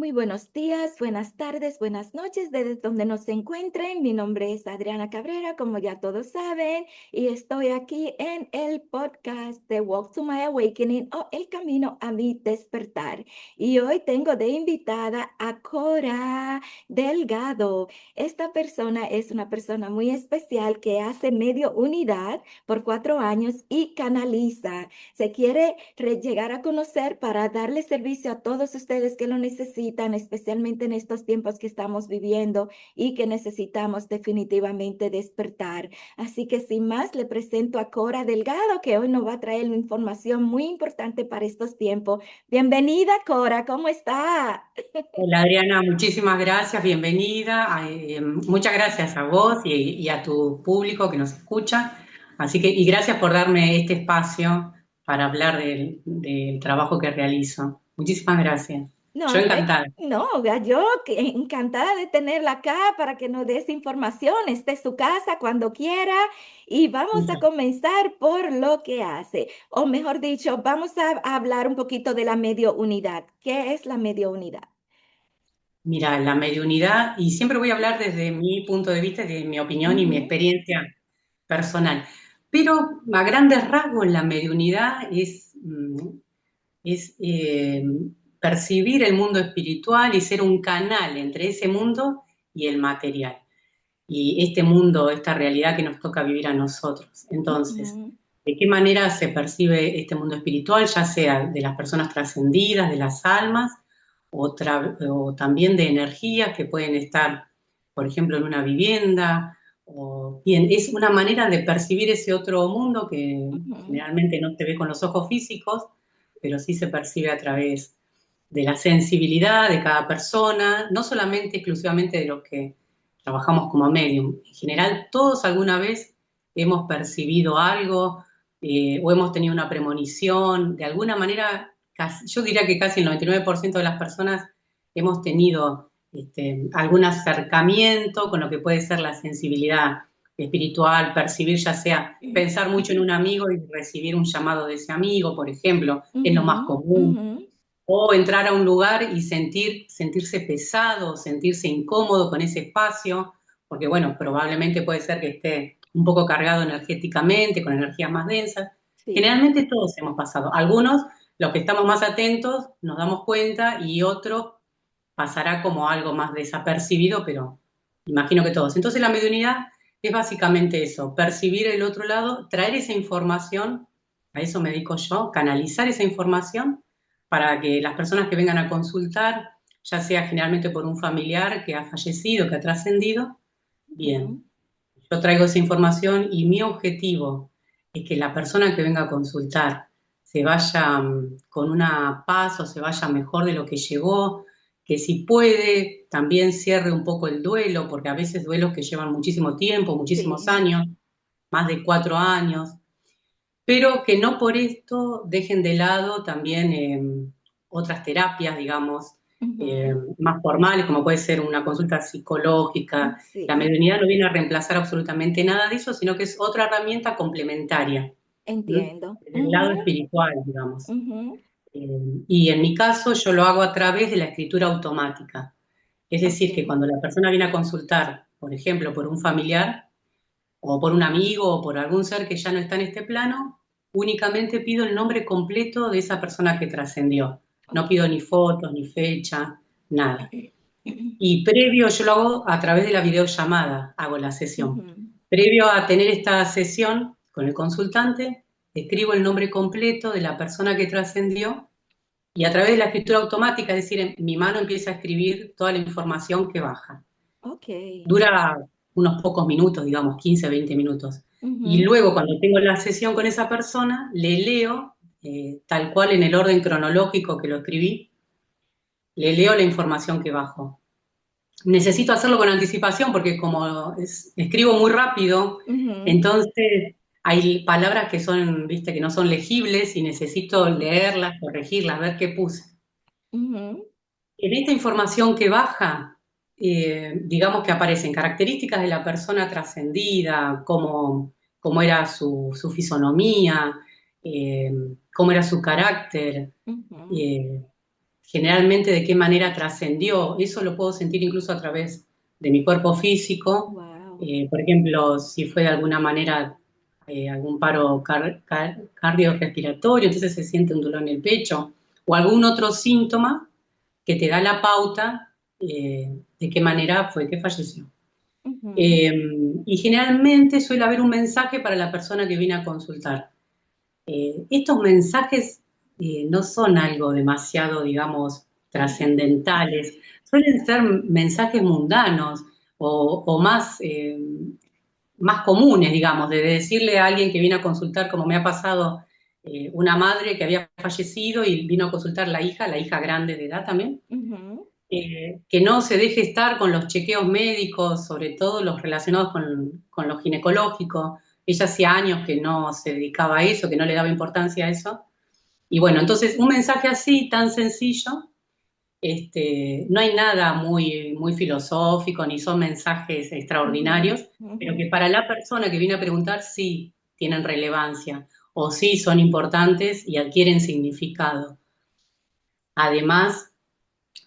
Muy buenos días, buenas tardes, buenas noches, desde donde nos encuentren. Mi nombre es Adriana Cabrera, como ya todos saben, y estoy aquí en el podcast de Walk to My Awakening o El Camino a mi Despertar. Y hoy tengo de invitada a Cora Delgado. Esta persona es una persona muy especial que hace medio unidad por 4 años y canaliza. Se quiere llegar a conocer para darle servicio a todos ustedes que lo necesitan, especialmente en estos tiempos que estamos viviendo y que necesitamos definitivamente despertar. Así que sin más, le presento a Cora Delgado, que hoy nos va a traer una información muy importante para estos tiempos. Bienvenida, Cora, ¿cómo está? Hola Adriana, muchísimas gracias, bienvenida. Muchas gracias a vos y a tu público que nos escucha. Así que, y gracias por darme este espacio para hablar del trabajo que realizo. Muchísimas gracias. No, Yo encantada. no, yo encantada de tenerla acá para que nos des información. Esté en su casa cuando quiera y vamos a comenzar por lo que hace. O mejor dicho, vamos a hablar un poquito de la medio unidad. ¿Qué es la medio unidad? Mira, la mediunidad, y siempre voy a hablar desde mi punto de vista, de mi opinión y mi Ujú, experiencia personal. Pero a grandes rasgos, la mediunidad es percibir el mundo espiritual y ser un canal entre ese mundo y el material. Y este mundo, esta realidad que nos toca vivir a nosotros. Entonces, ujú, ¿de qué manera se percibe este mundo espiritual, ya sea de las personas trascendidas, de las almas, o también de energías que pueden estar, por ejemplo, en una vivienda? Bien, es una manera de percibir ese otro mundo que ujú. generalmente no se ve con los ojos físicos, pero sí se percibe a través de la sensibilidad de cada persona, no solamente exclusivamente de los que trabajamos como medium. En general, todos alguna vez hemos percibido algo o hemos tenido una premonición. De alguna manera, yo diría que casi el 99% de las personas hemos tenido algún acercamiento con lo que puede ser la sensibilidad espiritual, percibir ya sea pensar mucho en un amigo y recibir un llamado de ese amigo, por ejemplo, es lo más Ujú, común. ujú. O entrar a un lugar y sentirse pesado, sentirse incómodo con ese espacio, porque bueno, probablemente puede ser que esté un poco cargado energéticamente, con energías más densas. Sí. Generalmente todos hemos pasado. Algunos, los que estamos más atentos, nos damos cuenta y otros pasará como algo más desapercibido, pero imagino que todos. Entonces la mediunidad es básicamente eso, percibir el otro lado, traer esa información, a eso me dedico yo, canalizar esa información para que las personas que vengan a consultar, ya sea generalmente por un familiar que ha fallecido, que ha trascendido, bien, Ujú. yo traigo esa información y mi objetivo es que la persona que venga a consultar se vaya con una paz o se vaya mejor de lo que llegó, que si puede también cierre un poco el duelo, porque a veces duelos que llevan muchísimo tiempo, muchísimos Sí. años, más de 4 años, pero que no por esto dejen de lado también otras terapias, digamos, Ujú. más formales, como puede ser una consulta psicológica. La Sí. mediunidad no viene a reemplazar absolutamente nada de eso, sino que es otra herramienta complementaria, ¿m? Entiendo. Del lado Ujú, espiritual, digamos. ujú. Eh, y en mi caso yo lo hago a través de la escritura automática. Es Ok. decir, que cuando la persona viene a consultar, por ejemplo, por un familiar, o por un amigo o por algún ser que ya no está en este plano, únicamente pido el nombre completo de esa persona que trascendió. No Ok. pido ni fotos, ni fecha, nada. Y previo, yo lo hago a través de la videollamada, hago la sesión. Ujú. Previo a tener esta sesión con el consultante, escribo el nombre completo de la persona que trascendió y a través de la escritura automática, es decir, mi mano empieza a escribir toda la información que baja. Ok. Dura unos pocos minutos, digamos, 15, 20 minutos. Y Ujú. luego, cuando tengo la sesión con esa persona, le leo, tal cual en el orden cronológico que lo escribí, le leo la información que bajo. Necesito hacerlo con anticipación porque como escribo muy rápido, Ujú. entonces hay palabras que son, viste, que no son legibles y necesito Sí. leerlas, corregirlas, ver qué puse. Ujú. En esta información que baja, digamos que aparecen características de la persona trascendida, cómo era su fisonomía, cómo era su carácter, Ujú. eh, generalmente de qué manera trascendió. Eso lo puedo sentir incluso a través de mi cuerpo físico. Wow. Por ejemplo, si fue de alguna manera algún paro cardiorrespiratorio, entonces se siente un dolor en el pecho, o algún otro síntoma que te da la pauta de qué manera fue que falleció. Ujú. Eh, y generalmente suele haber un mensaje para la persona que viene a consultar. Estos mensajes no son algo demasiado, digamos, trascendentales, suelen ser mensajes mundanos o más, más comunes, digamos, de decirle a alguien que viene a consultar, como me ha pasado una madre que había fallecido y vino a consultar la hija grande de edad también, Ujú. que no se deje estar con los chequeos médicos, sobre todo los relacionados con lo ginecológico. Ella hacía años que no se dedicaba a eso, que no le daba importancia a eso. Y bueno, entonces un mensaje así, tan sencillo, no hay nada muy, muy filosófico, ni son mensajes Ujú. extraordinarios, pero que Ujú. para la persona que viene a preguntar sí tienen relevancia, o sí son importantes y adquieren significado. Además,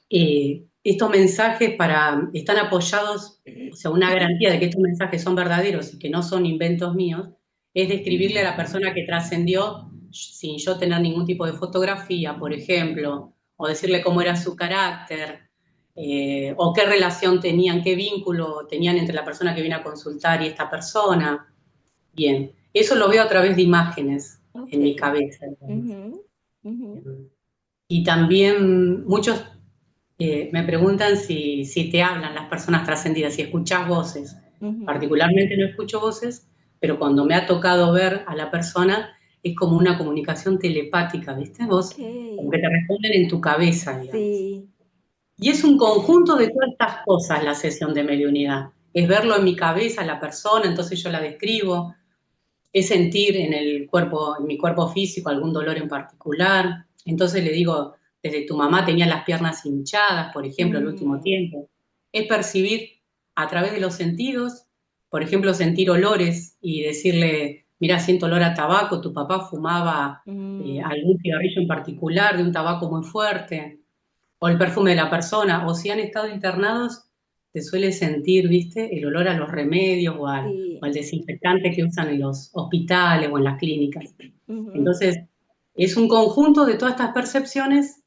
estos mensajes están apoyados, o sea, una garantía de que estos mensajes son verdaderos y que no son inventos míos, es describirle a la persona que trascendió sin yo tener ningún tipo de fotografía, por ejemplo, o decirle cómo era su carácter, o qué relación tenían, qué vínculo tenían entre la persona que viene a consultar y esta persona. Bien, eso lo veo a través de imágenes Ok. en mi cabeza, digamos. Ujú. Ujú. Y también muchos me preguntan si te hablan las personas trascendidas, si escuchás voces. Ujú. Particularmente no escucho voces, pero cuando me ha tocado ver a la persona es como una comunicación telepática, ¿viste? Ok. Vos, como que te responden en tu cabeza, digamos. Sí. Y es un conjunto de todas estas cosas la sesión de mediunidad. Es verlo en mi cabeza, la persona, entonces yo la describo, es sentir en el cuerpo, en mi cuerpo físico algún dolor en particular. Entonces le digo, desde tu mamá tenía las piernas hinchadas, por ejemplo, el último Mm. tiempo. Es percibir a través de los sentidos, por ejemplo, sentir olores y decirle, mira, siento olor a tabaco, tu papá fumaba Mm. algún cigarrillo en particular de un tabaco muy fuerte, o el perfume de la persona, o si han estado internados, te suele sentir, viste, el olor a los remedios o Sí. al desinfectante que usan en los hospitales o en las clínicas. Ujú. Entonces, es un conjunto de todas estas percepciones,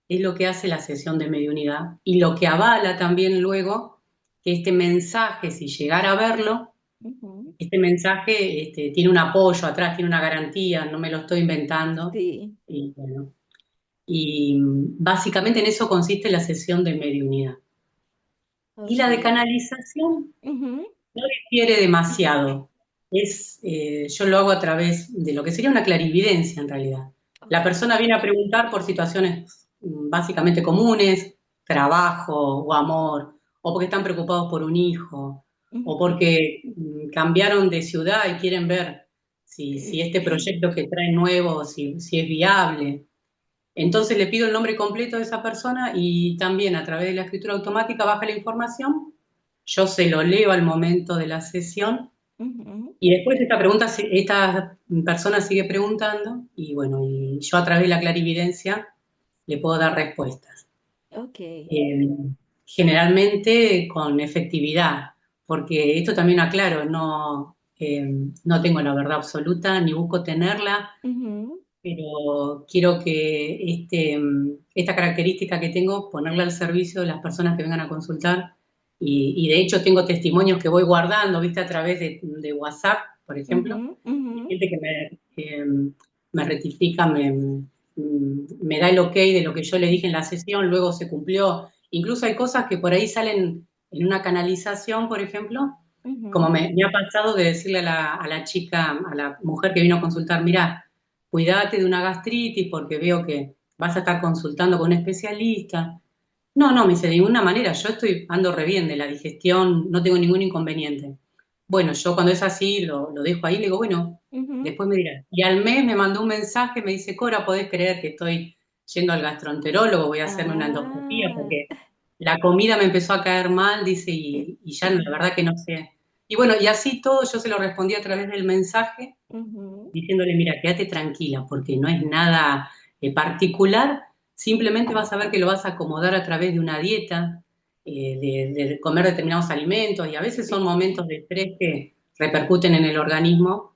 es lo que hace la sesión de mediunidad y lo que avala también luego que este mensaje, si llegara a verlo, Ujú. este mensaje tiene un apoyo atrás, tiene una garantía, no me lo estoy inventando. Sí. Y bueno, y básicamente en eso consiste la sesión de mediunidad. Y Ok. la de canalización Ujú. no requiere demasiado. Yo lo hago a través de lo que sería una clarividencia en realidad. Ok. La persona viene a preguntar por situaciones básicamente comunes, trabajo o amor, o porque están preocupados por un hijo, o Ujú. porque cambiaron de ciudad y quieren ver si este proyecto que trae nuevo, si es viable. Entonces le pido el nombre completo de esa persona y también a través de la escritura automática baja la información, yo se lo leo al momento de la sesión Ujú. y después esta persona sigue preguntando y bueno, y yo a través de la clarividencia le puedo dar respuestas. Ok. Eh, Generalmente con efectividad, porque esto también aclaro, no tengo la verdad absoluta ni busco tenerla, Ujú. pero quiero que esta característica que tengo, ponerla al servicio de las personas que vengan a consultar. Y de hecho tengo testimonios que voy guardando, viste, a través de WhatsApp, por ejemplo, Ujú. Ujú. y gente que me rectifica, me da el ok de lo que yo le dije en la sesión, luego se cumplió. Incluso hay cosas que por ahí salen en una canalización, por ejemplo, como Ujú. me ha pasado de decirle a la chica, a la mujer que vino a consultar, mira, cuídate de una gastritis porque veo que vas a estar consultando con un especialista. No, no, me dice, de ninguna manera, yo ando re bien de la digestión, no tengo ningún inconveniente. Bueno, yo cuando es así lo dejo ahí, le digo, bueno, Ujú. después me dirá. Y al mes me mandó un mensaje, me dice, Cora, ¿podés creer que estoy yendo al gastroenterólogo? Voy a hacerme una endoscopía Ah. porque la comida me empezó a caer mal, dice, y ya la verdad que no sé. Y bueno, y así todo yo se lo respondí a través del mensaje Ujú. diciéndole, mira, quédate tranquila, porque no es nada particular, simplemente vas a ver que lo vas a acomodar a través de una dieta, de comer determinados alimentos, y a veces son Sí. momentos de estrés que repercuten en el organismo,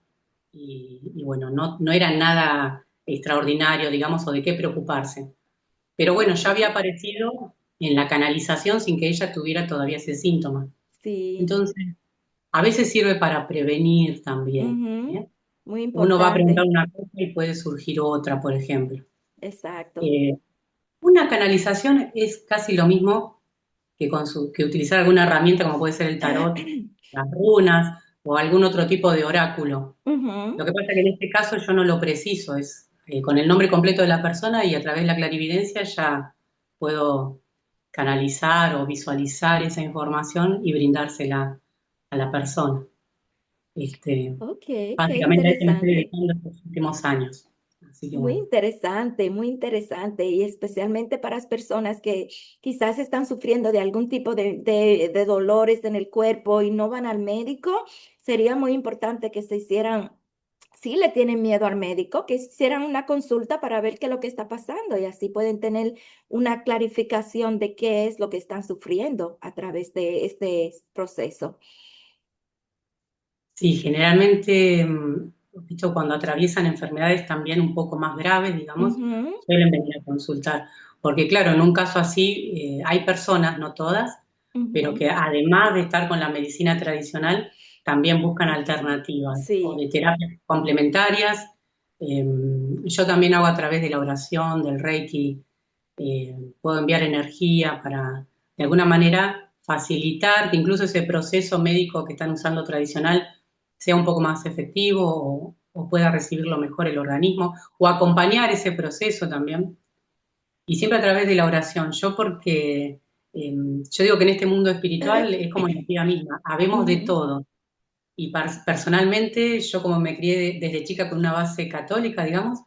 y bueno, no era nada extraordinario, digamos, o de qué preocuparse. Pero bueno, Ok, ya había aparecido en la canalización sin que ella tuviera todavía ese síntoma. sí. Entonces, a veces sirve para prevenir también, Ujú. ¿eh? Muy Uno va a preguntar importante. una cosa y puede surgir otra, por ejemplo. Exacto. Eh, una canalización es casi lo mismo que utilizar alguna herramienta como puede ser el tarot, las runas o algún otro tipo de oráculo. Ujú. Lo que pasa es que en este caso yo no lo preciso, es con el nombre completo de la persona, y a través de la clarividencia ya puedo canalizar o visualizar esa información y brindársela a la persona. Este, Ok, qué básicamente a eso me estoy interesante. dedicando estos últimos años. Así que bueno. Muy interesante y especialmente para las personas que quizás están sufriendo de algún tipo de dolores en el cuerpo y no van al médico, sería muy importante que se hicieran, si le tienen miedo al médico, que hicieran una consulta para ver qué es lo que está pasando y así pueden tener una clarificación de qué es lo que están sufriendo a través de este proceso. Sí, generalmente, visto, cuando atraviesan enfermedades también un poco más graves, digamos, Ujú, suelen venir a consultar. Porque claro, en un caso así, hay personas, no todas, pero ujú. que además de estar con la medicina tradicional, también buscan alternativas o Sí, de terapias complementarias. Yo también hago a través de la oración, del Reiki, puedo enviar energía para, de alguna manera, facilitar que incluso ese proceso médico que están usando tradicional sea un poco más efectivo, o pueda recibirlo mejor el organismo, o acompañar ese proceso también. Y siempre a través de la oración. Yo porque yo digo que en este mundo espiritual es como en la vida misma, habemos de ujú, todo. Y personalmente, yo como me crié desde chica con una base católica, digamos,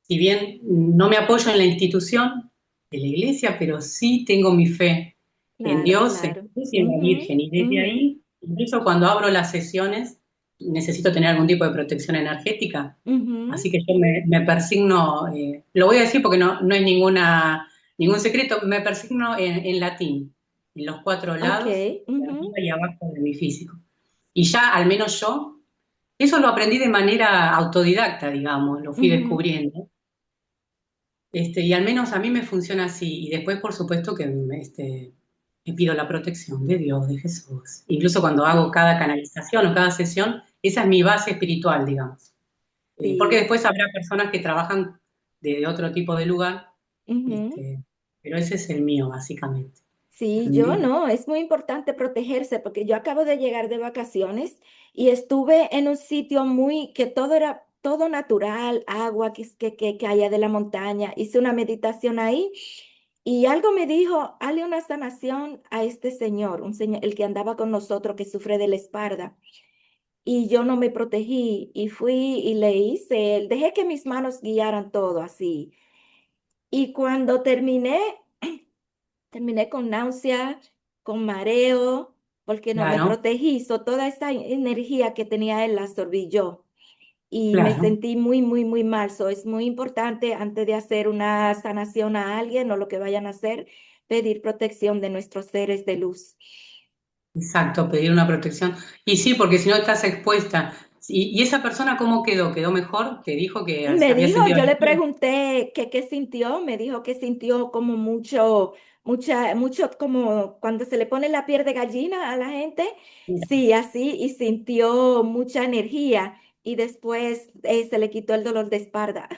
si bien no me apoyo en la institución de la iglesia, pero sí tengo mi fe en claro, Dios, en claro. Jesús y en la Ujú, Virgen. Y desde ujú, ahí, incluso cuando abro las sesiones, necesito tener algún tipo de protección energética. ujú. Así que yo me persigno, lo voy a decir porque no es ningún secreto, me persigno en latín, en los cuatro Ok, lados, arriba ujú, y abajo de mi físico. Y ya, al menos yo, eso lo aprendí de manera autodidacta, digamos, lo fui ujú. descubriendo. Y al menos a mí me funciona así. Y después, por supuesto, que me pido la protección de Dios, de Jesús. Incluso cuando hago Sí, cada canalización o cada sesión, esa es mi base espiritual, digamos. Porque sí, después habrá personas que trabajan desde otro tipo de lugar, ujú. este, pero ese es el mío, básicamente. Sí, yo El- no, es muy importante protegerse porque yo acabo de llegar de vacaciones y estuve en un sitio muy, que todo era todo natural, agua que caía de la montaña. Hice una meditación ahí y algo me dijo, hazle una sanación a este señor, un señor, el que andaba con nosotros que sufre de la espalda. Y yo no me protegí y fui y le hice, dejé que mis manos guiaran todo así. Y cuando terminé con náusea, con mareo, porque no me claro, protegí. Toda esa energía que tenía él la absorbí yo. Y me claro. sentí muy, muy, muy mal. Es muy importante antes de hacer una sanación a alguien o lo que vayan a hacer, pedir protección de nuestros seres de luz. Exacto, pedir una protección. Y sí, porque si no estás expuesta. ¿Y esa persona cómo quedó? ¿Quedó mejor? ¿Te dijo que se Me había dijo, sentido yo le alivio? pregunté que qué sintió, me dijo que sintió como mucho como cuando se le pone la piel de gallina a la gente, sí, así, y sintió mucha energía y después se le quitó el dolor de espalda.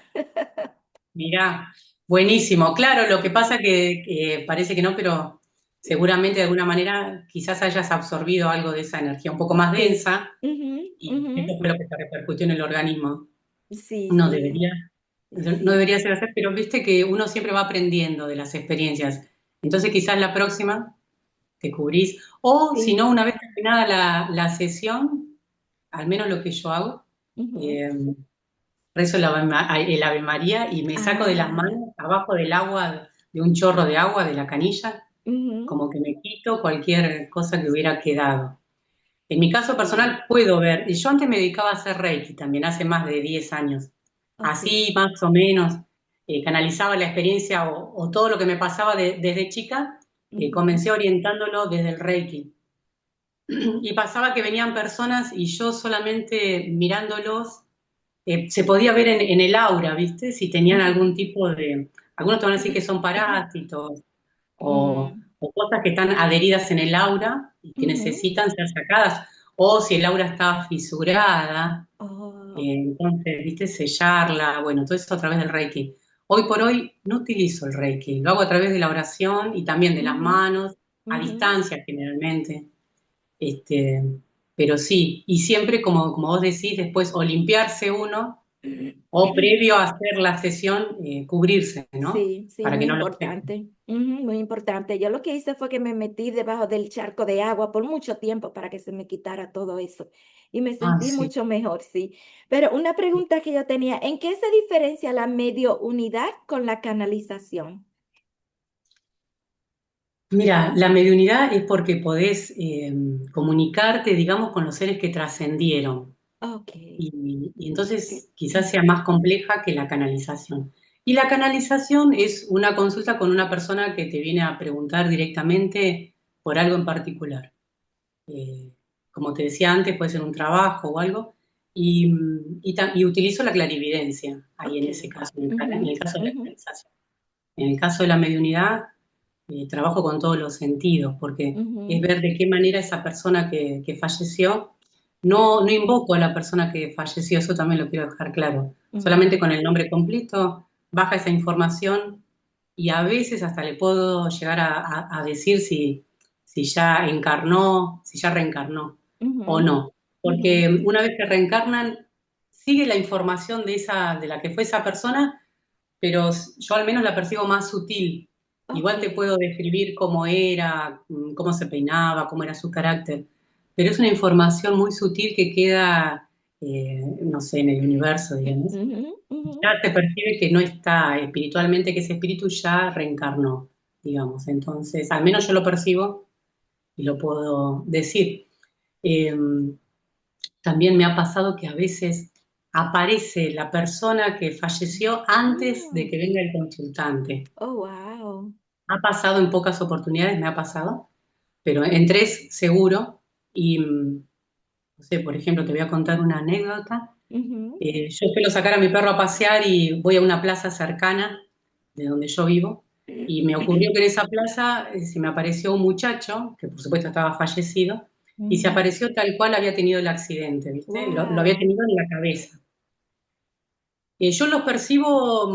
Mirá, buenísimo. Claro, lo que pasa que parece que no, pero seguramente de alguna manera quizás hayas absorbido algo de esa energía un poco más Sí, densa, ujú, y ujú. eso fue lo que te repercutió en el organismo. Sí, No sí, debería, no sí, debería ser así, pero viste que uno siempre va aprendiendo de las experiencias. Entonces quizás la próxima te cubrís. O si sí, no, una vez terminada la sesión, al menos lo que yo hago, ujú. eh, rezo el Ave María y me saco de las Ah, manos, abajo del agua, de un chorro de agua de la canilla, ujú. como que me quito cualquier cosa que hubiera quedado. En mi caso Sí, personal puedo ver, y yo antes me dedicaba a hacer Reiki también, hace más de 10 años, ok, así más o menos, canalizaba la experiencia o todo lo que me pasaba desde chica, Ujú, comencé orientándolo desde el Reiki. Y pasaba que venían personas y yo solamente mirándolos, se podía ver en el aura, ¿viste? Si tenían algún ujú. tipo de... Algunos te van a decir que son parásitos Mm, o cosas que están adheridas en el aura y que ujú. necesitan ser sacadas, o si el aura está fisurada, Oh, entonces, ¿viste? Sellarla, bueno, todo eso a través del Reiki. Hoy por hoy no utilizo el Reiki, lo hago a través de la oración y también de las ujú, manos, a ujú. distancia generalmente. Este, pero sí, y siempre como vos decís, después o limpiarse uno o previo a hacer la sesión, cubrirse, ¿no? Sí, sí, Para muy que no lo afecte. importante. Ujú, muy importante. Yo lo que hice fue que me metí debajo del charco de agua por mucho tiempo para que se me quitara todo eso. Y me Ah, sentí sí. mucho mejor, sí. Pero una pregunta que yo tenía, ¿en qué se diferencia la medio unidad con la canalización? Mira, la mediunidad es porque podés comunicarte, digamos, con los seres que trascendieron. Ok. Y entonces quizás sea más compleja que la canalización. Y la canalización es una consulta con una persona que te viene a preguntar directamente por algo en particular. Eh, Como te decía antes, puede ser un trabajo o algo. Y utilizo la clarividencia ahí Ok. en ese caso, en Ujú, el caso de la ujú, canalización. En el caso de la mediunidad, trabajo con todos los sentidos, porque es ujú, ver de qué manera esa persona que falleció, no invoco a la persona que falleció, eso también lo quiero dejar claro, ujú. solamente con el nombre completo, baja esa información y a veces hasta le puedo llegar a decir si ya encarnó, si ya reencarnó o Ujú, no, ujú. porque una vez que reencarnan, sigue la información de la que fue esa persona, pero yo al menos la percibo más sutil. Ok. Igual te puedo describir cómo era, cómo se peinaba, cómo era su carácter, pero es una información muy sutil que queda, no sé, en el universo, digamos. Ujú, ujú. Ya se percibe que no está espiritualmente, que ese espíritu ya reencarnó, digamos. Entonces, al menos yo lo percibo y lo puedo decir. Eh, También me ha pasado que a veces aparece la persona que falleció antes de Ah, que venga el consultante. oh, wow. Ha pasado en pocas oportunidades, me ha pasado, pero en tres seguro. Y, no sé, por ejemplo, te voy a contar una anécdota. Ujú. Yo suelo sacar a mi perro a pasear y voy a una plaza cercana de donde yo vivo. Y me ocurrió que en esa plaza se me apareció un muchacho, que por supuesto estaba fallecido, y se Mm, apareció tal cual había tenido el accidente, ¿viste? Lo había wow. tenido en la cabeza. Yo los percibo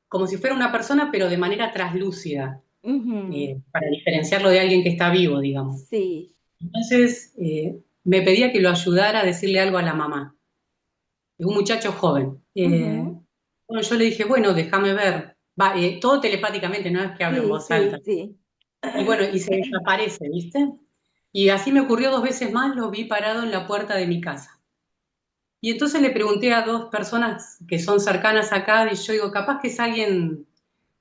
como si fuera una persona, pero de manera traslúcida, Ujú, para diferenciarlo de alguien que está vivo, digamos. sí. Entonces, me pedía que lo ayudara a decirle algo a la mamá, de un muchacho joven. Ujú, Bueno, yo le dije, bueno, déjame ver. Va, todo telepáticamente, no es que hablo en sí, voz alta. sí, sí. Y bueno, y se desaparece, ¿viste? Y así me ocurrió dos veces más, lo vi parado en la puerta de mi casa. Y entonces le pregunté a dos personas que son cercanas acá, y yo digo, capaz que es alguien,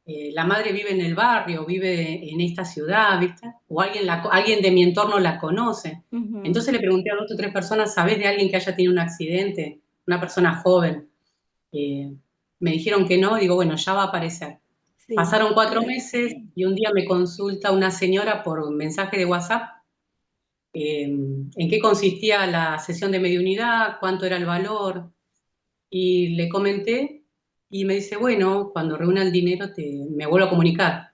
la madre vive en el barrio, vive en esta ciudad, ¿viste? O alguien de mi entorno la conoce. Ujú, Entonces le pregunté a dos o tres personas, ¿sabés de alguien que haya tenido un accidente? Una persona joven. Eh, Me dijeron que no, digo, bueno, ya va a aparecer. sí. Pasaron 4 meses y un día me consulta una señora por mensaje de WhatsApp en qué consistía la sesión de mediunidad, cuánto era el valor, y le comenté y me dice, bueno, cuando reúna el dinero me vuelvo a comunicar.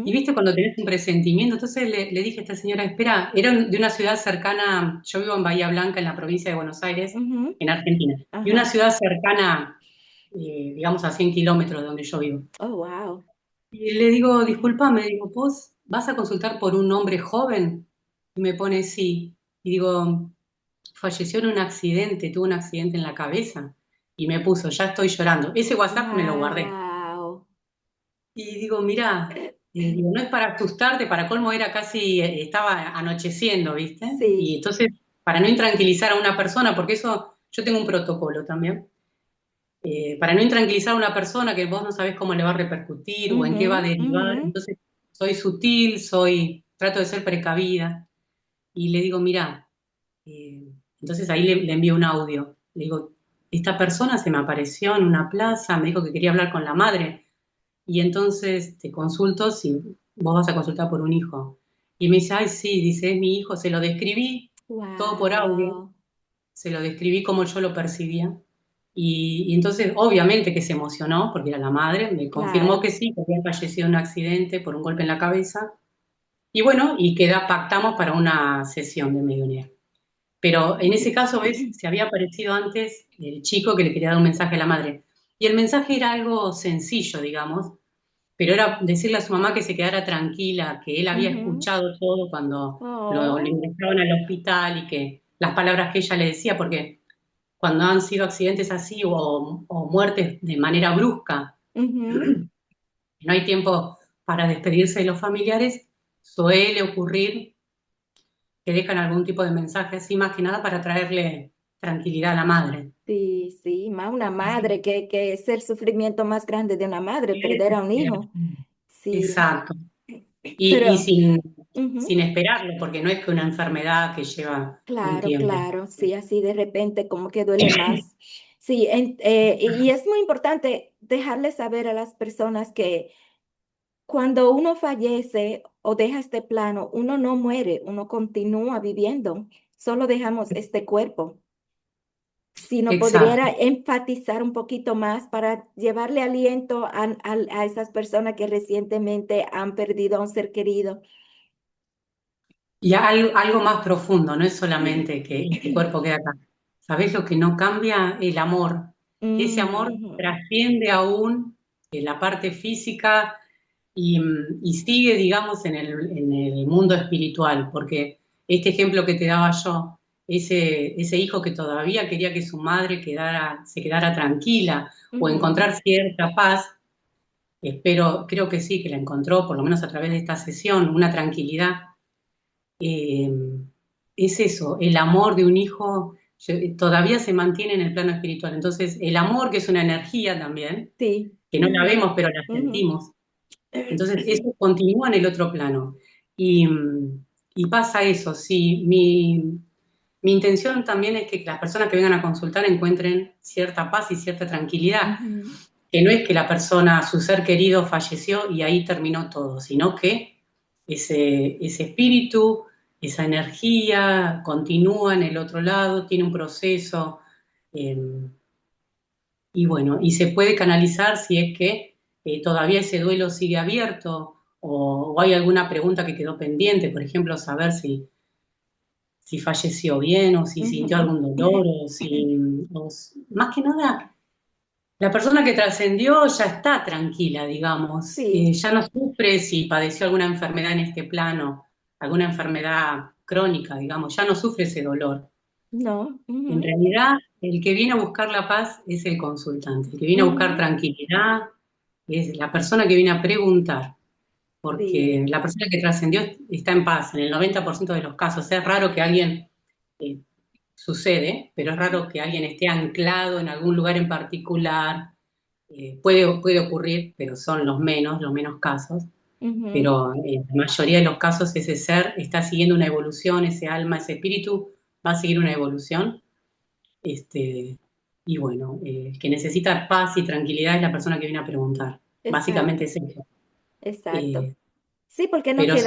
Y Ujú, viste cuando tenés un presentimiento, entonces le dije a esta señora, espera, era de una ciudad cercana, yo vivo en Bahía Blanca, en la provincia de Buenos Aires, ujú, en Argentina, y una ajá. ciudad cercana, digamos, a 100 kilómetros de donde yo vivo. Oh, wow. Y le digo, disculpame, digo, ¿vos vas a consultar por un hombre joven? Y me pone sí. Y digo, falleció en un accidente, tuvo un accidente en la cabeza. Y me puso, ya estoy llorando. Ese WhatsApp me lo guardé. Wow. Y digo, mirá, digo, no es para asustarte, para colmo era casi, estaba anocheciendo, ¿viste? Y Sí. entonces, para no intranquilizar a una persona, porque eso, yo tengo un protocolo también, para no intranquilizar a una persona que vos no sabés cómo le va a repercutir o en qué va a Ujú, derivar, ujú. entonces soy sutil, trato de ser precavida y le digo, mirá, entonces ahí le envío un audio, le digo, esta persona se me apareció en una plaza, me dijo que quería hablar con la madre, y entonces te consulto si vos vas a consultar por un hijo. Y me dice, ay, sí, dice, es mi hijo, se lo describí todo por audio, Wow. se lo describí como yo lo percibía. Y entonces, obviamente que se emocionó, porque era la madre, me confirmó Claro. que sí, que había fallecido en un accidente por un golpe en la cabeza. Y bueno, pactamos para una sesión de mediunidad. Pero en ese caso, ¿ves? Se había aparecido antes el chico que le quería dar un mensaje a la madre. Y el mensaje era algo sencillo, digamos, pero era decirle a su mamá que se quedara tranquila, que él había Ujú. escuchado todo cuando lo Oh. ingresaban al hospital y que las palabras que ella le decía, porque cuando han sido accidentes así o muertes de manera brusca, Ujú. no hay tiempo para despedirse de los familiares, suele ocurrir que dejan algún tipo de mensaje así, más que nada para traerle tranquilidad a la madre. Sí, sí, más una madre, que es el sufrimiento más grande de una madre, perder a un hijo. Sí, Exacto. Y pero sin ujú. esperarlo, porque no es que una enfermedad que lleva un Claro, tiempo. claro, sí, así de repente como que duele más. Sí, y es muy importante dejarle saber a las personas que cuando uno fallece o deja este plano, uno no muere, uno continúa viviendo, solo dejamos este cuerpo. Si no Exacto. podría enfatizar un poquito más para llevarle aliento a esas personas que recientemente han perdido a un ser querido. Y algo más profundo, no es solamente que este cuerpo queda acá. ¿Sabés lo que no cambia? El amor. Ese amor Ujú, trasciende aún la parte física y sigue, digamos, en el mundo espiritual, porque este ejemplo que te daba yo, ese hijo que todavía quería que su madre se quedara tranquila o ujú. encontrar cierta paz, creo que sí, que la encontró, por lo menos a través de esta sesión, una tranquilidad. eh, es eso, el amor de un hijo todavía se mantiene en el plano espiritual. Entonces, el amor, que es una energía también, Sí. que no la Ujú, vemos, pero la ujú. sentimos. Entonces, eso continúa en el otro plano. Y pasa eso, sí. Mi intención también es que las personas que vengan a consultar encuentren cierta paz y cierta tranquilidad, Ujú. que no es que la persona, su ser querido falleció y ahí terminó todo, sino que ese espíritu, esa energía continúa en el otro lado, tiene un proceso, eh, y bueno, y se puede canalizar si es que todavía ese duelo sigue abierto o hay alguna pregunta que quedó pendiente, por ejemplo, saber si falleció bien o si sintió Ujú. algún dolor más que nada, la persona que trascendió ya está tranquila, digamos, Sí, ya no sufre si padeció alguna enfermedad en este plano, alguna enfermedad crónica, digamos, ya no sufre ese dolor. no. En Ujú, realidad, el que viene a buscar la paz es el consultante, el que viene a buscar ujú. tranquilidad es la persona que viene a preguntar, Sí, porque la persona que trascendió está en paz en el 90% de los casos. Es raro que alguien, eh, sucede, pero es raro que alguien esté anclado en algún lugar en particular. Puede ocurrir, pero son los menos casos. ujú. Pero en la mayoría de los casos ese ser está siguiendo una evolución, ese alma, ese espíritu va a seguir una evolución. Este, y bueno, el que necesita paz y tranquilidad es la persona que viene a preguntar. Básicamente Exacto, es eso. exacto. Eh, Sí, porque pero sí,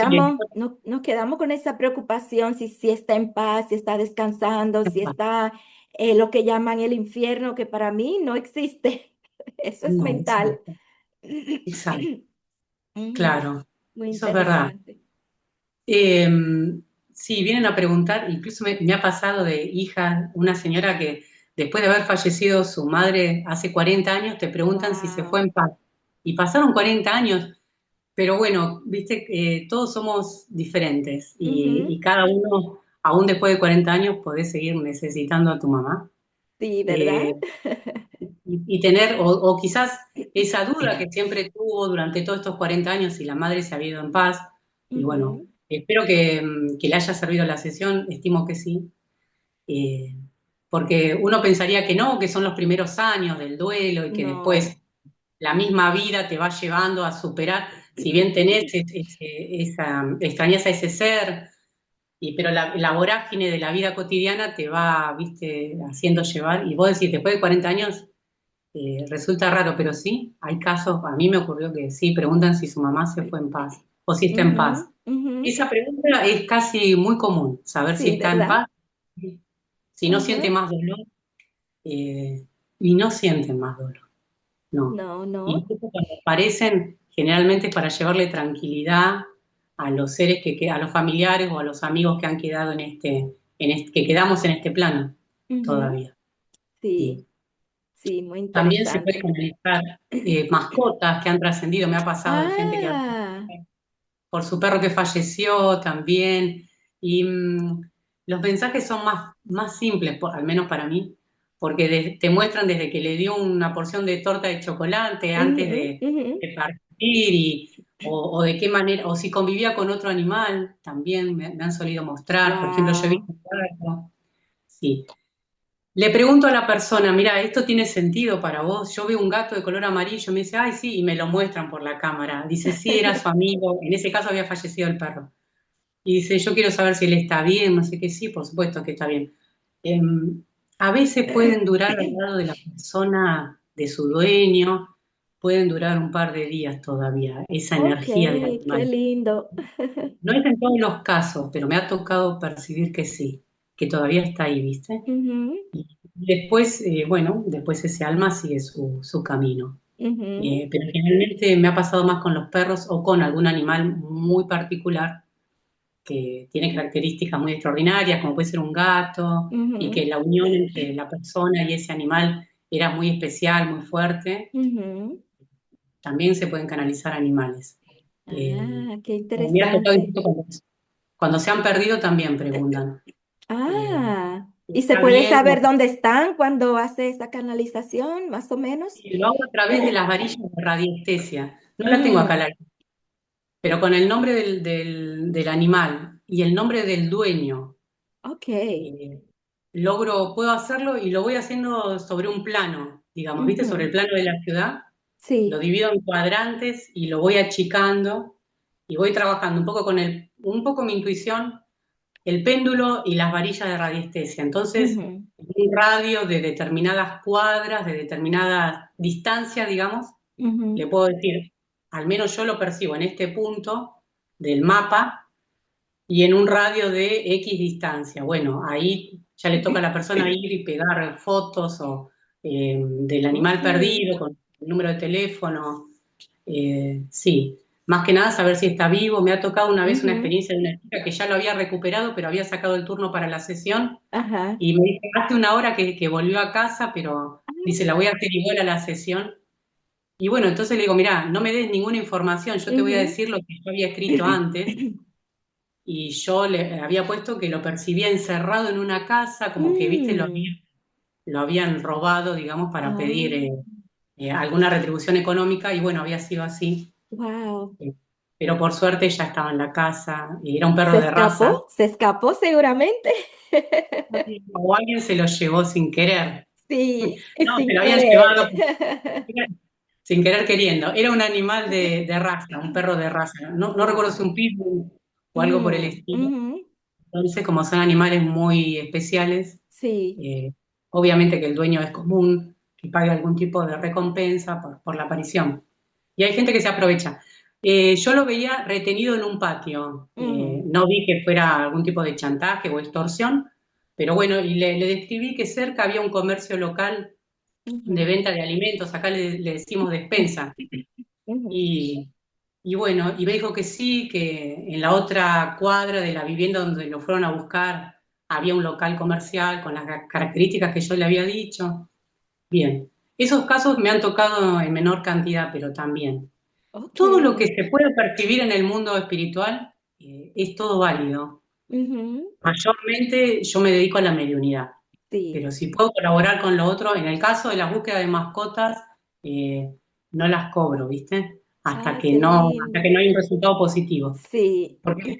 nos quedamos con esa preocupación si está en paz, si está descansando, si está lo que llaman el infierno, que para mí no existe. Eso es no, mental. exacto, exacto, Ujú. claro, Muy eso es verdad. interesante. Eh, sí, vienen a preguntar, incluso me ha pasado de hija, una señora que después de haber fallecido su madre hace 40 años, te preguntan si se fue Wow. en paz. Y pasaron 40 años, pero bueno, viste, todos somos diferentes y cada uno, aún después de 40 años, podés seguir necesitando a tu mamá. Sí, ¿verdad? Eh, y tener, o quizás esa duda que siempre tuvo durante todos estos 40 años si la madre se había ido en paz. Y bueno, Ujú. espero que le haya servido la sesión, estimo que sí. Eh, Porque uno pensaría que no, que son los primeros años del duelo y que No. después la misma vida te va llevando a superar, si bien tenés esa extrañeza a ese ser pero la vorágine de la vida cotidiana te va, viste, haciendo llevar, y vos decís, después de 40 años, resulta raro, pero sí, hay casos, a mí me ocurrió que sí, preguntan si su mamá se fue en paz, o si está en paz. Ujú, ujú. Esa pregunta es casi muy común, saber si Sí, está en ¿verdad? paz, si no Ajá. siente más dolor, y no sienten más dolor, no. No, no. Incluso cuando aparecen, generalmente es para llevarle tranquilidad a los seres a los familiares o a los amigos que han quedado que quedamos en este plano Ujú. todavía. Sí. Sí, sí, muy También se puede interesante. canalizar mascotas que han trascendido. Me ha pasado de gente que ha Ah, por su perro que falleció también. Y los mensajes son más simples, al menos para mí, porque te muestran desde que le dio una porción de torta de chocolate antes ujú, ujú. de partir, o de qué manera, o si convivía con otro animal, también me han solido mostrar. Por ejemplo, yo he Wow. visto un gato. Sí. Le pregunto a la persona, mira, ¿esto tiene sentido para vos? Yo veo un gato de color amarillo, me dice, ay, sí, y me lo muestran por la cámara. Dice, sí, era su amigo, en ese caso había fallecido el perro. Y dice, yo quiero saber si él está bien, no sé qué, sí, por supuesto que está bien. Em, a veces pueden durar al lado de la persona, de su dueño, pueden durar un par de días todavía, esa Ok, energía del qué animal. lindo. No es en todos los casos, pero me ha tocado percibir que sí, que todavía está ahí, ¿viste? Ujú, Y después, bueno, después ese alma sigue su camino. ujú, Pero generalmente me ha pasado más con los perros o con algún animal muy particular que tiene características muy extraordinarias, como puede ser un gato, y que ujú, la unión entre la persona y ese animal era muy especial, muy fuerte. ujú. También se pueden canalizar animales. Eh, Ah, qué Me ha tocado interesante. incluso cuando se han perdido también preguntan. eh, Ah, ¿y se ¿Está puede bien? saber dónde están cuando hace esa canalización, más o menos? Y lo hago a través de las varillas de radiestesia. No la tengo acá, Mm, pero con el nombre del animal y el nombre del dueño, ok. eh, puedo hacerlo y lo voy haciendo sobre un plano, digamos, ¿viste? Sobre el Ujú, plano de la ciudad. Lo sí. divido en cuadrantes y lo voy achicando y voy trabajando un poco un poco mi intuición, el péndulo y las varillas de radiestesia. Entonces, Ujú, un radio de determinadas cuadras, de determinada distancia, digamos, le ujú, puedo decir, al menos yo lo percibo en este punto del mapa y en un radio de X distancia. Bueno, ahí ya le toca a la persona ir y pegar fotos del animal ok. perdido con el número de teléfono. Sí, más que nada saber si está vivo. Me ha tocado una vez una Ujú, experiencia de una chica que ya lo había recuperado, pero había sacado el turno para la sesión ajá. y me dice, hace una hora que volvió a casa, pero dice, la voy a hacer igual a la sesión. Y bueno, entonces le digo, mirá, no me des ninguna información, yo te voy a Ujú. decir lo que yo había escrito antes, y yo le había puesto que lo percibía encerrado en una casa, como que, viste, Mm, lo habían robado, digamos, para ah, pedir alguna retribución económica, y bueno, había sido así. wow. Eh, pero por suerte ya estaba en la casa, y era un perro ¿Se de raza, escapó? ¿Se escapó seguramente? o alguien se lo llevó sin querer. Sí, No, se sin lo habían querer. llevado sin querer queriendo. Era un animal de raza, un perro de raza. No recuerdo si un Wow. pitbull o algo por el estilo. Ujú. Entonces, como son animales muy especiales, Sí. eh, obviamente que el dueño es común que pague algún tipo de recompensa por la aparición. Y hay gente que se aprovecha. Yo lo veía retenido en un patio. Ujú, No vi que fuera algún tipo de chantaje o extorsión, pero bueno, y le describí que cerca había un comercio local de ujú, venta de alimentos, acá le decimos despensa. ujú. Y, y bueno, y me dijo que sí, que en la otra cuadra de la vivienda donde lo fueron a buscar había un local comercial con las características que yo le había dicho. Bien, esos casos me han tocado en menor cantidad, pero también. Ok. Todo lo que se puede percibir en el mundo espiritual es todo válido. Ujú. Mayormente yo me dedico a la mediunidad, pero Sí. si puedo colaborar con lo otro, en el caso de la búsqueda de mascotas, eh, no las cobro, ¿viste? Ah, qué Hasta que lindo. no hay un resultado positivo. Sí. Porque,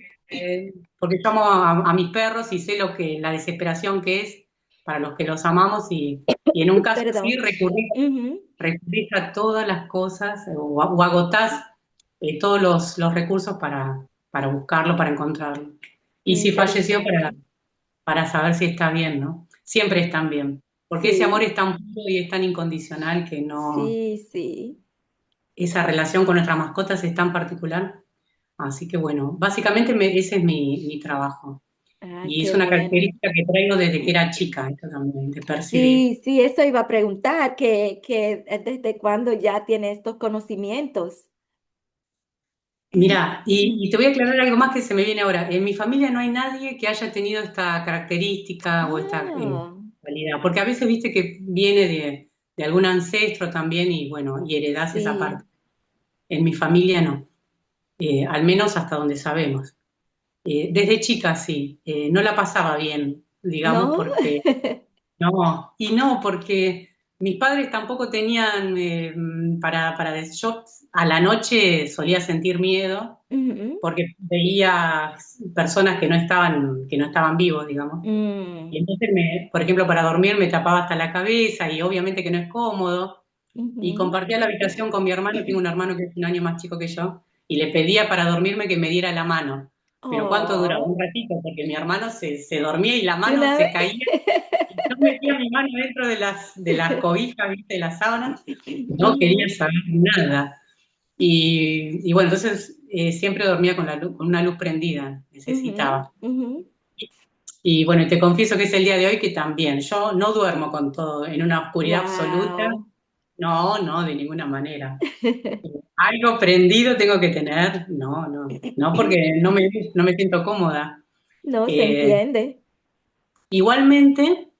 porque yo amo a mis perros y sé la desesperación que es para los que los amamos y en un caso así Perdón. Ujú. recurrís a todas las cosas o agotás todos los recursos para buscarlo, para encontrarlo. Y sí falleció Interesante. para saber si está bien, ¿no? Siempre están bien, porque ese amor Sí, es tan puro y es tan incondicional que no, sí, sí. esa relación con nuestras mascotas es tan particular. Así que bueno, básicamente ese es mi trabajo. Ah, Y es qué una bueno. característica que traigo desde que era chica, esto también, de percibir. Sí, sí, eso iba a preguntar, que desde cuándo ya tiene estos conocimientos. Mirá, y te voy a aclarar algo más que se me viene ahora. En mi familia no hay nadie que haya tenido esta característica o esta Ah, cualidad, porque a veces viste que viene de algún ancestro también y bueno, y heredás esa parte. sí, En mi familia no, al menos hasta donde sabemos. Desde chica sí, no la pasaba bien, digamos, ¿no? porque no, y no, porque mis padres tampoco tenían yo a la noche solía sentir miedo Ujú, porque veía personas que no estaban vivos, digamos. Y mm, entonces por ejemplo, para dormir me tapaba hasta la cabeza y obviamente que no es cómodo. Y ujú. compartía la habitación con mi hermano, tengo un hermano que es un año más chico que yo, y le pedía para dormirme que me diera la mano. Pero ¿cuánto duraba? Un Oh, ratito, porque mi hermano se dormía y la ¿de mano una se vez? caía. Y yo metía mi mano dentro de las cobijas, ¿viste? De las sábanas. No quería Ujú, saber nada. Y bueno, entonces siempre dormía con una luz prendida, ujú, necesitaba. ujú. Y bueno, y te confieso que es el día de hoy que también, yo no duermo con todo en una oscuridad absoluta, Wow. no, no, de ninguna manera. Algo prendido tengo que tener, no, no, no, porque no me siento cómoda. No se Eh, entiende. igualmente,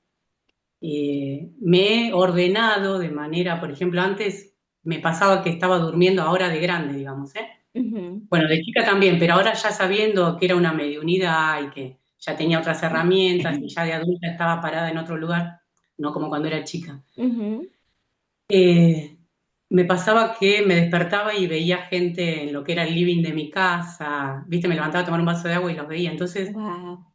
me he ordenado de manera, por ejemplo, antes me pasaba que estaba durmiendo ahora de grande, digamos, ¿eh? Ujú, Bueno, de chica también, pero ahora ya sabiendo que era una mediunidad y que ya tenía otras herramientas y ya de adulta estaba parada en otro lugar, no como cuando era chica. ujú. Eh, Me pasaba que me despertaba y veía gente en lo que era el living de mi casa, viste, me levantaba a tomar un vaso de agua y los veía. Entonces, Wow.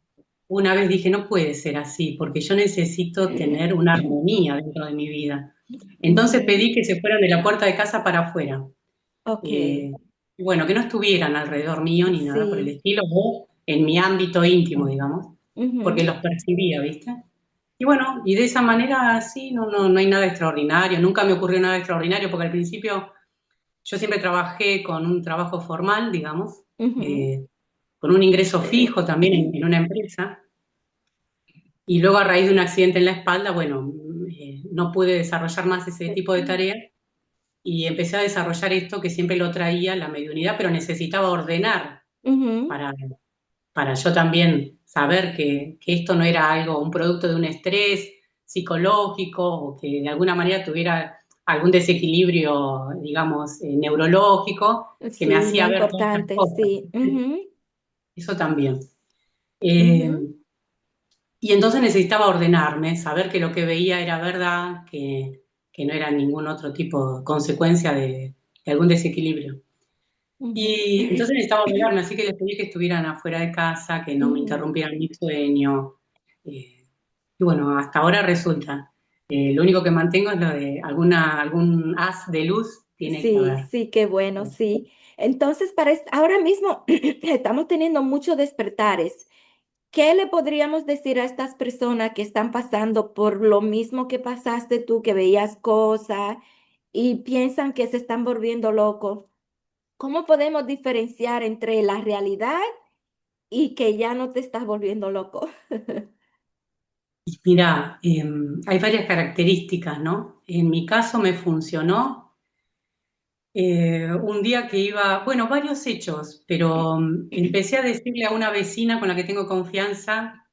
una vez dije, no puede ser así, porque yo necesito tener una armonía dentro de mi vida. Entonces Ujú, pedí que se fueran de la puerta de casa para afuera. ok, Eh, y bueno, que no estuvieran alrededor mío ni nada por el sí. estilo, o en mi ámbito íntimo, digamos, porque Ujú, los percibía, ¿viste? Y bueno, y de esa manera sí, no hay nada extraordinario, nunca me ocurrió nada extraordinario, porque al principio yo siempre trabajé con un trabajo formal, digamos, ujú. eh, con un ingreso fijo también en una empresa, y luego a raíz de un accidente en la espalda, bueno, no pude desarrollar más ese tipo de tareas y empecé a desarrollar esto que siempre lo traía, la mediunidad, pero necesitaba ordenar Ujú, para, para yo también saber que esto no era algo, un producto de un estrés psicológico o que de alguna manera tuviera algún desequilibrio, digamos, neurológico que me sí, muy hacía ver todas estas importante, cosas. sí. Ujú, Eso también. Eh, ujú, y entonces necesitaba ordenarme, saber que lo que veía era verdad, que no era ningún otro tipo de consecuencia de algún desequilibrio. ujú, Y entonces necesitaba ordenarme, así que les pedí que estuvieran afuera de casa, que no me ujú. interrumpieran mi sueño. Eh, y bueno, hasta ahora resulta. Lo único que mantengo es lo de algún haz de luz tiene que Sí, haber. sí, qué bueno, sí. Entonces, ahora mismo estamos teniendo muchos despertares. ¿Qué le podríamos decir a estas personas que están pasando por lo mismo que pasaste tú, que veías cosas y piensan que se están volviendo locos? ¿Cómo podemos diferenciar entre la realidad y que ya no te estás volviendo loco? Y mira, hay varias características, ¿no? En mi caso me funcionó un día que iba, bueno, varios hechos, pero empecé a decirle a una vecina con la que tengo confianza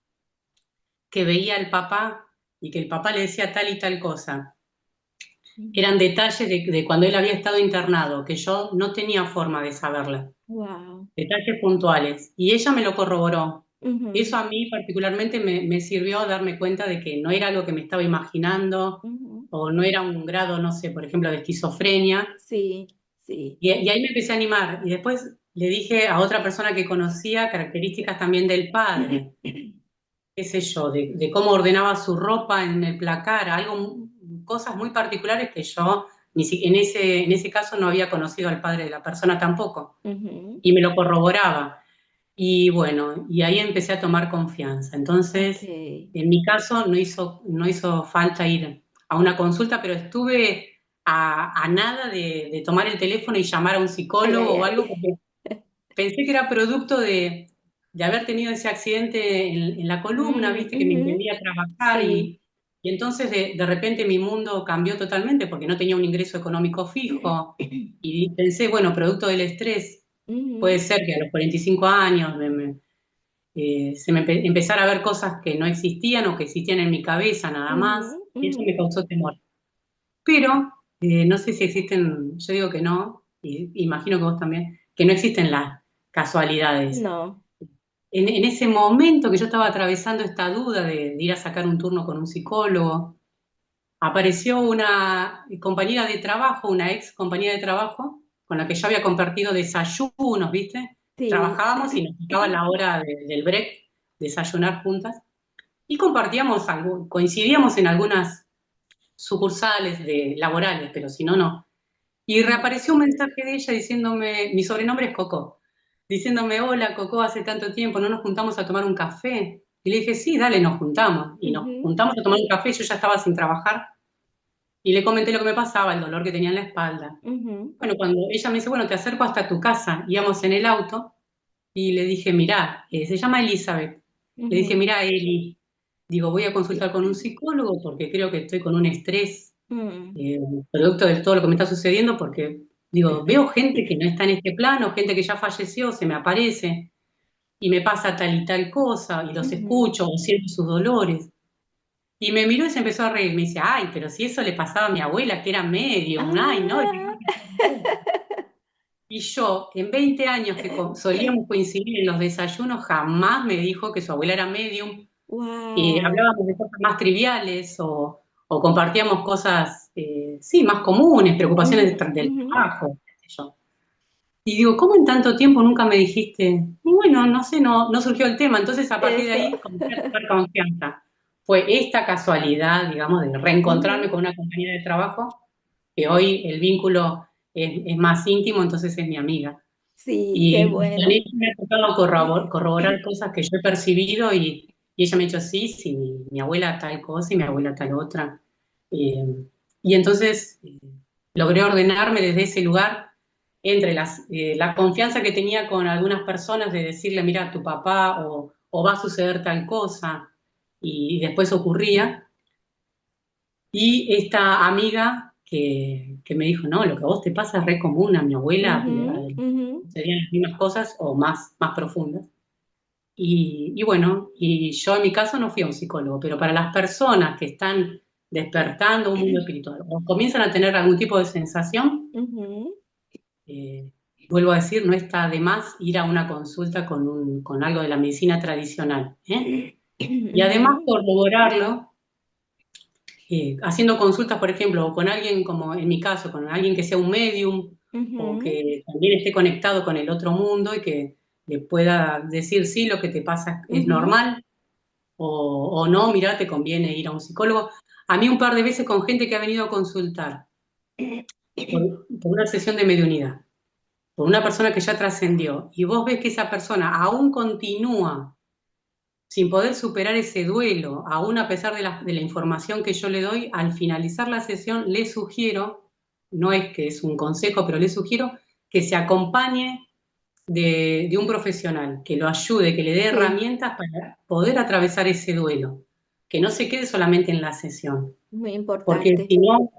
que veía al papá y que el papá le decía tal y tal cosa. Eran detalles de cuando él había estado internado, que yo no tenía forma de saberla. Wow. Detalles puntuales. Y ella me lo corroboró. Ujú, Eso a mí particularmente me sirvió a darme cuenta de que no era algo que me estaba imaginando ujú. o no era un grado, no sé, por ejemplo, de esquizofrenia. Sí, sí. Y ahí me empecé a animar. Y después le dije a otra persona que conocía características también del padre, qué sé yo, de cómo ordenaba su ropa en el placar, cosas muy particulares que yo en ese caso no había conocido al padre de la persona tampoco, Ujú, y me lo corroboraba. Y bueno, y ahí empecé a tomar confianza. Ok. Entonces, en mi caso no hizo falta ir a una consulta, pero estuve a nada de tomar el teléfono y llamar a un Ay, ay, psicólogo o algo, ay. porque pensé que era producto de haber tenido ese accidente en la columna, Mm, viste, que me ujú. impedía trabajar Sí. y entonces de repente mi mundo cambió totalmente porque no tenía un ingreso económico fijo y pensé, bueno, producto del estrés, puede Ujú, ser que a los 45 años se me empezara a ver cosas que no existían o que existían en mi cabeza nada más, ujú, y eso ujú. me causó temor. Pero no sé si existen, yo digo que no, y imagino que vos también, que no existen las casualidades. No. En ese momento que yo estaba atravesando esta duda de ir a sacar un turno con un psicólogo, apareció una compañera de trabajo, una ex compañera de trabajo, con la que yo había compartido desayunos, ¿viste? Sí. Trabajábamos y nos tocaba la hora del break, desayunar juntas, y compartíamos algo, coincidíamos en algunas sucursales laborales, pero si no, no. Y Ujú, reapareció un mensaje de ella diciéndome, mi sobrenombre es Coco, diciéndome, hola Coco, hace tanto tiempo, ¿no nos juntamos a tomar un café? Y le dije, sí, dale, nos juntamos. Y nos ujú, juntamos a tomar un café, yo ya estaba sin trabajar, y le comenté lo que me pasaba, el dolor que tenía en la espalda. ujú, Bueno, cuando ella me dice, bueno, te acerco hasta tu casa, íbamos en el auto, y le dije, mirá, se llama Elizabeth. Le dije, ujú. mirá, Eli, digo, voy a consultar con un psicólogo porque creo que estoy con un estrés Mm. eh, producto de todo lo que me está sucediendo, porque digo, veo gente que no está en este plano, gente que ya falleció, se me aparece y me pasa tal y tal cosa y los Ujú. escucho o siento sus dolores. Y me miró y se empezó a reír. Me dice, ay, pero si eso le pasaba a mi abuela, que era medium, ay, no, ¿de qué Ah. estás hablando? Y yo, en 20 años que solíamos coincidir en los desayunos, jamás me dijo que su abuela era medium. Wow. Hablábamos de cosas más triviales o compartíamos cosas, sí, más comunes, preocupaciones Ujú, del ujú. trabajo, qué sé yo. Y digo, ¿cómo en tanto tiempo nunca me dijiste? Y bueno, no sé, no surgió el tema. Entonces, a partir de Eso. ahí, comencé a tomar confianza. Fue esta casualidad, digamos, de reencontrarme Ujú. con una compañera de trabajo, que hoy el vínculo es más íntimo, entonces es mi amiga. Sí, qué Y con bueno. ella me ha tocado corroborar cosas que yo he percibido y ella me ha dicho, sí, sí, mi abuela tal cosa y mi abuela tal otra. Eh, y entonces logré ordenarme desde ese lugar entre la confianza que tenía con algunas personas de decirle, mira, tu papá o va a suceder tal cosa y después ocurría. Y esta amiga que me dijo, no, lo que a vos te pasa es re común, a mi abuela Ujú, ujú, serían las mismas cosas o más profundas. Y bueno, y yo en mi caso no fui a un psicólogo, pero para las personas que están despertando un mundo espiritual o comienzan a tener algún tipo de sensación, ujú. eh, vuelvo a decir, no está de más ir a una consulta con algo de la medicina tradicional, ¿eh? Y además Ujú, corroborarlo haciendo consultas, por ejemplo, o con alguien como en mi caso, con alguien que sea un medium o ujú. que también esté conectado con el otro mundo y que le pueda decir sí, lo que te pasa es Ujú. normal o no, mira, te conviene ir a un psicólogo. A mí un par de veces con gente que ha venido a consultar por una sesión de mediunidad, por una persona que ya trascendió, y vos ves que esa persona aún continúa sin poder superar ese duelo, aún a pesar de la información que yo le doy, al finalizar la sesión le sugiero, no es que es un consejo, pero le sugiero que se acompañe de un profesional, que lo ayude, que le dé Sí, herramientas para poder atravesar ese duelo, que no se quede solamente en la sesión, muy porque importante. si no,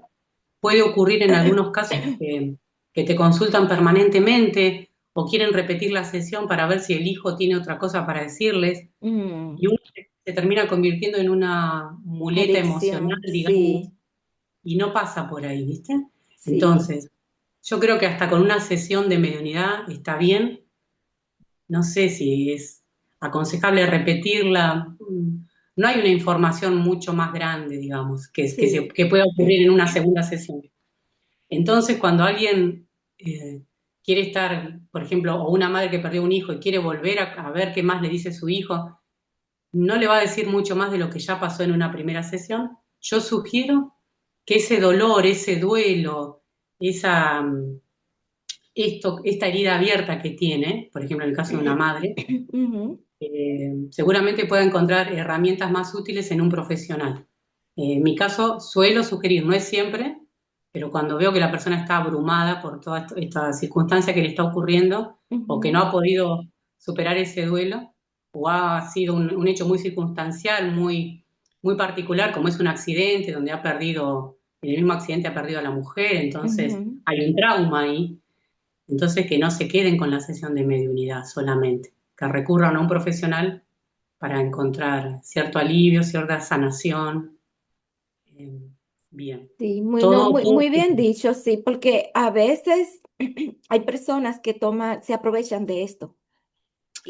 puede ocurrir en algunos casos que te consultan permanentemente o quieren repetir la sesión para ver si el hijo tiene otra cosa para decirles Mm, y uno se termina convirtiendo en una muleta emocional, adicción, digamos, sí, y no pasa por ahí, ¿viste? sí, Entonces, yo creo que hasta con una sesión de mediunidad está bien, no sé si es aconsejable repetirla, no hay una información mucho más grande, digamos, sí. que pueda ocurrir en una segunda sesión. Entonces, cuando alguien quiere estar, por ejemplo, o una madre que perdió un hijo y quiere volver a ver qué más le dice su hijo, no le va a decir mucho más de lo que ya pasó en una primera sesión. Yo sugiero que ese dolor, ese duelo, esa, esta herida abierta que tiene, por ejemplo, en el caso de una madre, Ujú, seguramente pueda encontrar herramientas más útiles en un profesional. En mi caso, suelo sugerir, no es siempre, pero cuando veo que la persona está abrumada por toda esta circunstancia que le está ocurriendo o que no ujú, ha podido superar ese duelo, o ha sido un hecho muy circunstancial, muy particular, como es un accidente donde ha perdido, en el mismo accidente ha perdido a la mujer, entonces ujú. hay un trauma ahí, entonces que no se queden con la sesión de mediunidad solamente, que recurran a un profesional para encontrar cierto alivio, cierta sanación. Eh, Bien. Sí, muy, no, Todo, muy, todo. muy bien dicho, sí, porque a veces hay personas que toman, se aprovechan de esto.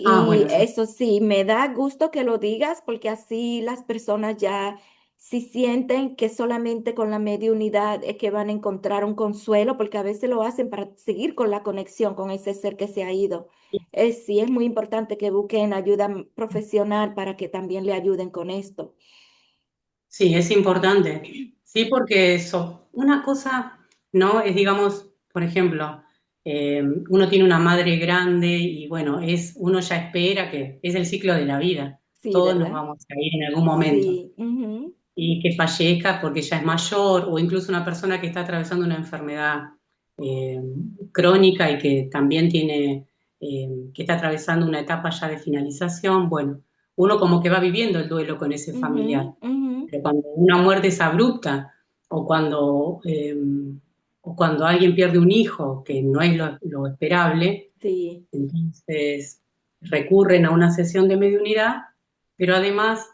Ah, Y bueno, sí. eso sí, me da gusto que lo digas porque así las personas ya si sienten que solamente con la mediunidad es que van a encontrar un consuelo, porque a veces lo hacen para seguir con la conexión con ese ser que se ha ido. Sí, es muy importante que busquen ayuda profesional para que también le ayuden con esto. Sí, es importante. Sí, porque eso, una cosa, ¿no? Es, digamos, por ejemplo, uno tiene una madre grande y bueno, uno ya espera que es el ciclo de la vida. Sí, Todos nos ¿verdad? vamos a ir en algún momento. Sí. Ujú, Y que fallezca porque ya es mayor, o incluso una persona que está atravesando una enfermedad eh, crónica y que también que está atravesando una etapa ya de finalización, bueno, uno como que va viviendo el duelo con ese familiar. ujú, ujú. Pero cuando una muerte es abrupta, o o cuando alguien pierde un hijo, que no es lo esperable, Sí. entonces recurren a una sesión de mediunidad, pero además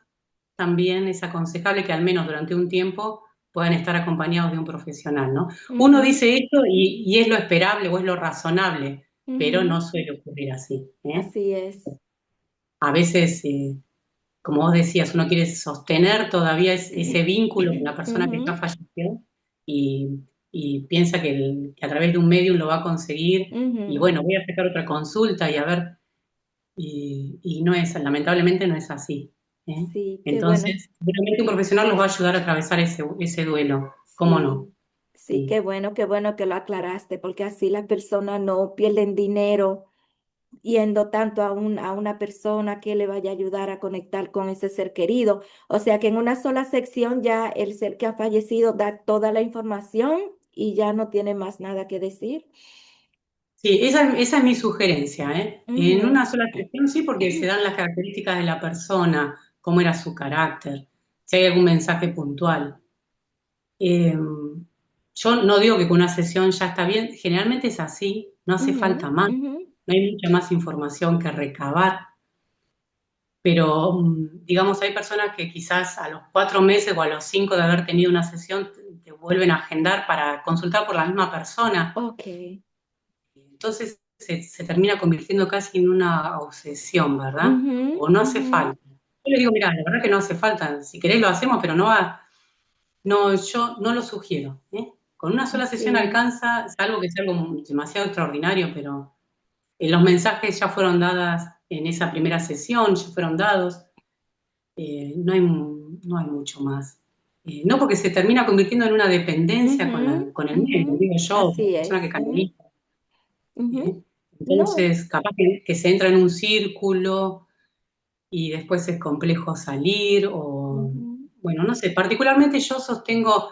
también es aconsejable que al menos durante un tiempo puedan estar acompañados de un profesional, ¿no? Uno Ujú, dice esto y es lo esperable o es lo razonable, pero no ujú. suele ocurrir así, ¿eh? Así es. A veces, como vos decías, uno quiere sostener todavía ese vínculo con la persona que ya Ujú, falleció y, y piensa que a través de un medium lo va a conseguir y ujú. bueno, voy a sacar otra consulta y a ver, y no es, lamentablemente no es así, ¿eh? Sí, qué bueno. Entonces, seguramente un profesional nos va a ayudar a atravesar ese duelo, ¿cómo no? Sí, sí, Sí. qué bueno que lo aclaraste, porque así las personas no pierden dinero yendo tanto a a una persona que le vaya a ayudar a conectar con ese ser querido. O sea que en una sola sección ya el ser que ha fallecido da toda la información y ya no tiene más nada que decir. Sí, esa es mi sugerencia, ¿eh? En Ujú, una sola sesión sí, porque se dan las características de la persona, cómo era su carácter, si hay algún mensaje puntual. Eh, yo no digo que con una sesión ya está bien, generalmente es así, no hace ujú, falta más, ujú, no hay mucha más información que recabar, pero digamos, hay personas que quizás a los 4 meses o a los 5 de haber tenido una sesión te vuelven a agendar para consultar por la misma persona. ok. Entonces se termina convirtiendo casi en una obsesión, ¿verdad? Ujú, O no hace ujú, falta. Yo le digo, mira, la verdad que no hace falta. Si querés lo hacemos, pero no, yo no lo sugiero, ¿eh? Con una sola sesión sí. alcanza, salvo que sea algo demasiado extraordinario, pero los mensajes ya fueron dadas en esa primera sesión, ya fueron dados, no hay mucho más. No porque se termina convirtiendo en una dependencia Ujú, con el médico, ujú, digo yo, la así persona que es. Ujú, canaliza. ujú. ¿Eh? No. Entonces, capaz que se entra en un círculo y después es complejo salir o, Ujú. bueno, no sé, particularmente yo sostengo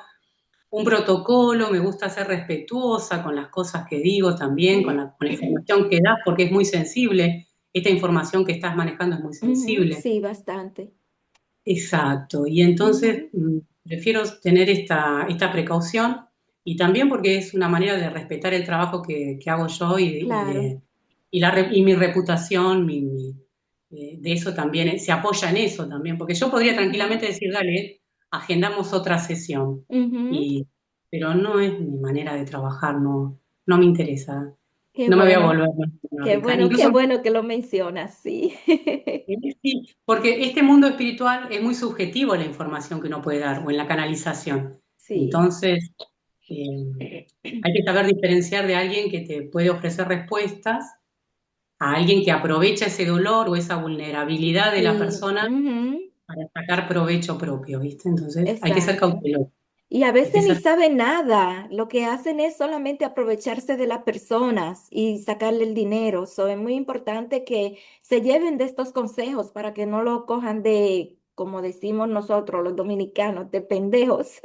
un protocolo, me gusta ser respetuosa con las cosas que digo también, con la información que das, porque es muy sensible, esta información que estás manejando es muy Ujú, sensible. sí, bastante. Exacto, y entonces Ujú, prefiero tener esta precaución y también porque es una manera de respetar el trabajo que hago yo claro. y mi reputación, de eso también, se apoya en eso también, porque yo podría Ujú, tranquilamente decir, dale, agendamos otra sesión, ujú. y, pero no es mi manera de trabajar, no, no me interesa, Qué no me voy a bueno, volver rica. qué Incluso bueno que lo mencionas, sí. sí, porque este mundo espiritual es muy subjetivo la información que uno puede dar o en la canalización. Sí. Entonces, hay que saber diferenciar de alguien que te puede ofrecer respuestas a alguien que aprovecha ese dolor o esa vulnerabilidad de la Sí. persona Ujú, para sacar provecho propio, ¿viste? Entonces, hay que ser exacto. cauteloso. Y a veces ni Empiezas, saben nada. Lo que hacen es solamente aprovecharse de las personas y sacarle el dinero. So, es muy importante que se lleven de estos consejos para que no lo cojan de, como decimos nosotros, los dominicanos, de pendejos.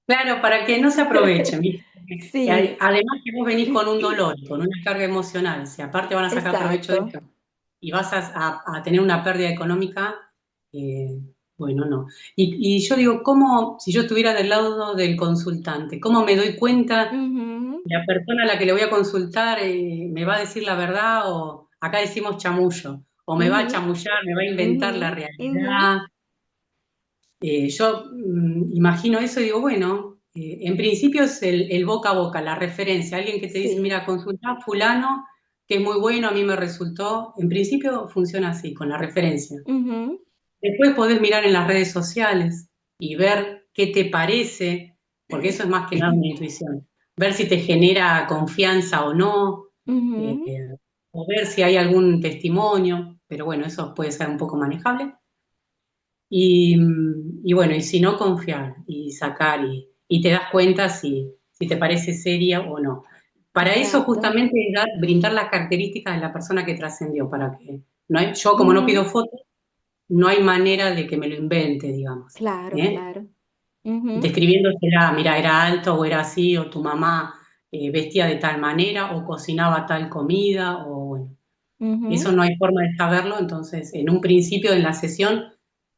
claro, para que no se aprovechen, ¿viste? Sí, Además que vos venís con un dolor, con una carga emocional, si aparte van a sacar provecho de exacto. esto y vas a tener una pérdida económica, eh, bueno, no. Y yo digo, ¿cómo, si yo estuviera del lado del consultante, cómo me doy cuenta Ujú, la persona a la que le voy a consultar me va a decir la verdad o acá decimos chamullo, o me va a ujú, chamullar, me va a inventar ujú, la ujú. realidad? Yo imagino eso y digo, bueno, en principio es el boca a boca, la referencia, alguien que te dice, Sí. mira, consultá a fulano, que es muy bueno, a mí me resultó. En principio funciona así, con la referencia. Ujú, Después podés mirar en las redes sociales y ver qué te parece, porque eso es más que nada una intuición. Ver si te genera confianza o no, ujú. eh, o ver si hay algún testimonio, pero bueno, eso puede ser un poco manejable. Y bueno, y si no, confiar y sacar y te das cuenta si te parece seria o no. Para eso Exacto. justamente es brindar las características de la persona que trascendió, para que no hay, yo como no pido Ujú. fotos, no hay manera de que me lo invente, digamos. Claro, ¿Eh? claro. Ujú, Describiéndosela, mira, era alto o era así, o tu mamá vestía de tal manera, o cocinaba tal comida, o bueno, eso ujú. no hay forma de saberlo, entonces en un principio en la sesión,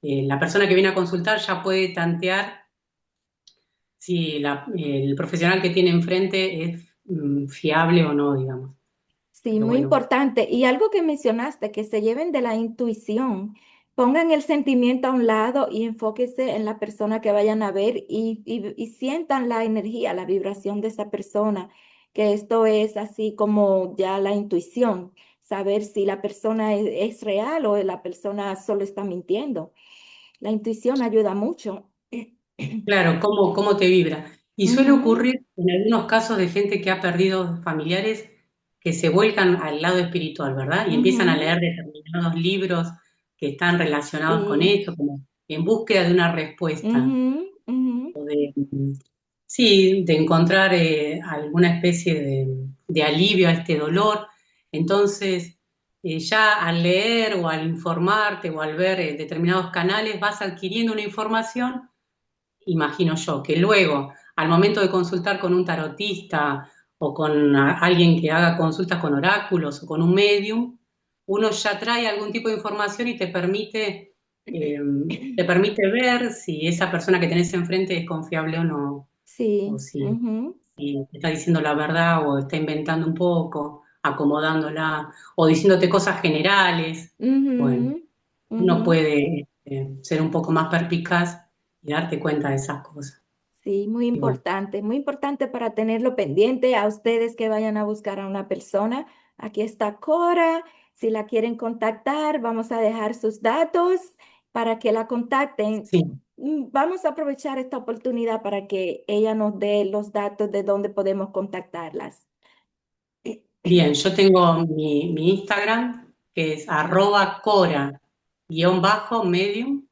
la persona que viene a consultar ya puede tantear si el profesional que tiene enfrente es fiable o no, digamos. Sí, Pero muy bueno, importante. Y algo que mencionaste, que se lleven de la intuición, pongan el sentimiento a un lado y enfóquese en la persona que vayan a ver y sientan la energía, la vibración de esa persona, que esto es así como ya la intuición, saber si la persona es real o la persona solo está mintiendo. La intuición ayuda mucho. claro, ¿cómo te vibra? Y suele Ujú, ocurrir en algunos casos de gente que ha perdido familiares que se vuelcan al lado espiritual, ¿verdad? Y empiezan a ujú. leer determinados libros que están relacionados con Sí. eso, como en búsqueda de una respuesta, Ujú, ujú. o sí, de encontrar alguna especie de alivio a este dolor. Entonces, ya al leer o al informarte o al ver determinados canales, vas adquiriendo una información, imagino yo, que luego, al momento de consultar con un tarotista o con alguien que haga consultas con oráculos o con un medium, uno ya trae algún tipo de información y eh, te permite ver si esa persona que tenés enfrente es confiable o no, o Sí. Ujú. si te está diciendo la verdad o está inventando un poco, acomodándola, o diciéndote cosas generales. Bueno, Ujú, uno ujú. puede ser un poco más perspicaz y darte cuenta de esas cosas. Sí, Y bueno, muy importante para tenerlo pendiente a ustedes que vayan a buscar a una persona. Aquí está Cora. Si la quieren contactar, vamos a dejar sus datos para que la contacten. sí. Vamos a aprovechar esta oportunidad para que ella nos dé los datos de dónde podemos contactarlas. Bien, yo tengo mi Instagram, que es @cora_medium,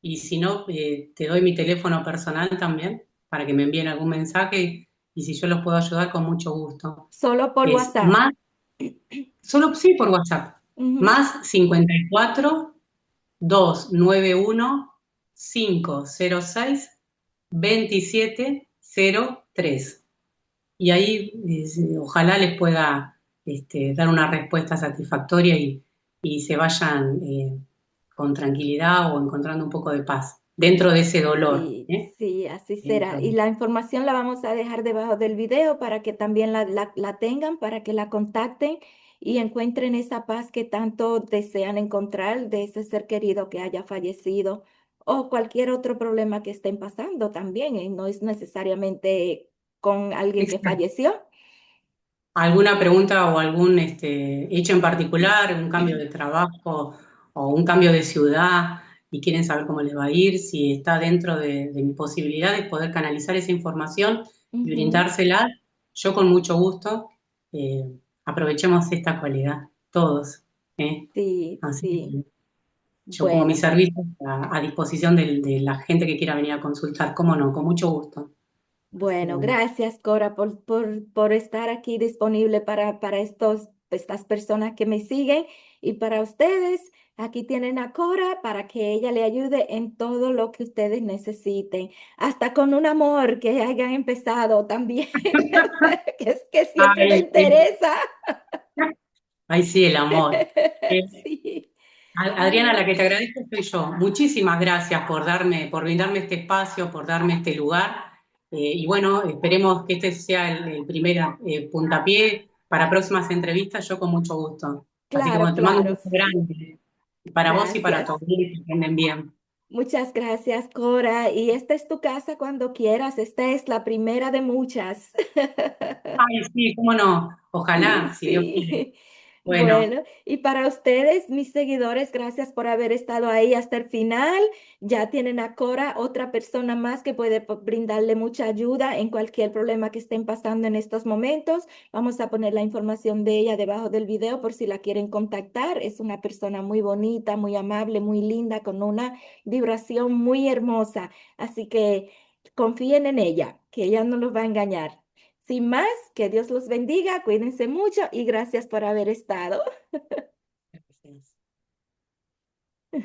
y si no, te doy mi teléfono personal también para que me envíen algún mensaje y si yo los puedo ayudar con mucho gusto. Solo por Es WhatsApp. más, solo sí por WhatsApp, Ujú. más 54 291 506 2703. Y ahí ojalá les pueda dar una respuesta satisfactoria y se vayan con tranquilidad o encontrando un poco de paz dentro de ese dolor. Sí, sí, así será. Dentro Y de- la información la vamos a dejar debajo del video para que también la tengan, para que la contacten y encuentren esa paz que tanto desean encontrar de ese ser querido que haya fallecido o cualquier otro problema que estén pasando también. No es necesariamente con alguien que Exacto. falleció. ¿Alguna pregunta o algún hecho en particular, un cambio de trabajo o un cambio de ciudad y quieren saber cómo les va a ir? Si está dentro de mis posibilidades poder canalizar esa información y Ujú. brindársela, yo con mucho gusto. eh, Aprovechemos esta cualidad, todos. ¿Eh? Sí, Así sí. que, yo pongo mis Bueno. servicios a disposición de la gente que quiera venir a consultar. ¿Cómo no? Con mucho gusto. Así que Bueno, bueno. gracias, Cora, por estar aquí disponible para estas personas que me siguen. Y para ustedes, aquí tienen a Cora para que ella le ayude en todo lo que ustedes necesiten. Hasta con un amor que hayan empezado también, que es que siempre me Ay, interesa. ay, sí, el amor. Sí. Adriana, la Bueno, que te agradezco soy yo. Muchísimas gracias por brindarme este espacio, por darme este lugar. Y bueno, esperemos que este sea el primer puntapié para próximas entrevistas, yo con mucho gusto. Así que claro, bueno, te mando un claro, beso sí. grande para vos y para tu Gracias. audiencia, que anden bien. Muchas gracias, Cora. Y esta es tu casa cuando quieras. Esta es la primera de muchas. Ay, sí, cómo no. Sí, Ojalá, si Dios quiere. sí. Bueno, Bueno, y para ustedes, mis seguidores, gracias por haber estado ahí hasta el final. Ya tienen a Cora, otra persona más que puede brindarle mucha ayuda en cualquier problema que estén pasando en estos momentos. Vamos a poner la información de ella debajo del video por si la quieren contactar. Es una persona muy bonita, muy amable, muy linda, con una vibración muy hermosa. Así que confíen en ella, que ella no los va a engañar. Sin más, que Dios los bendiga, cuídense mucho y gracias por haber estado.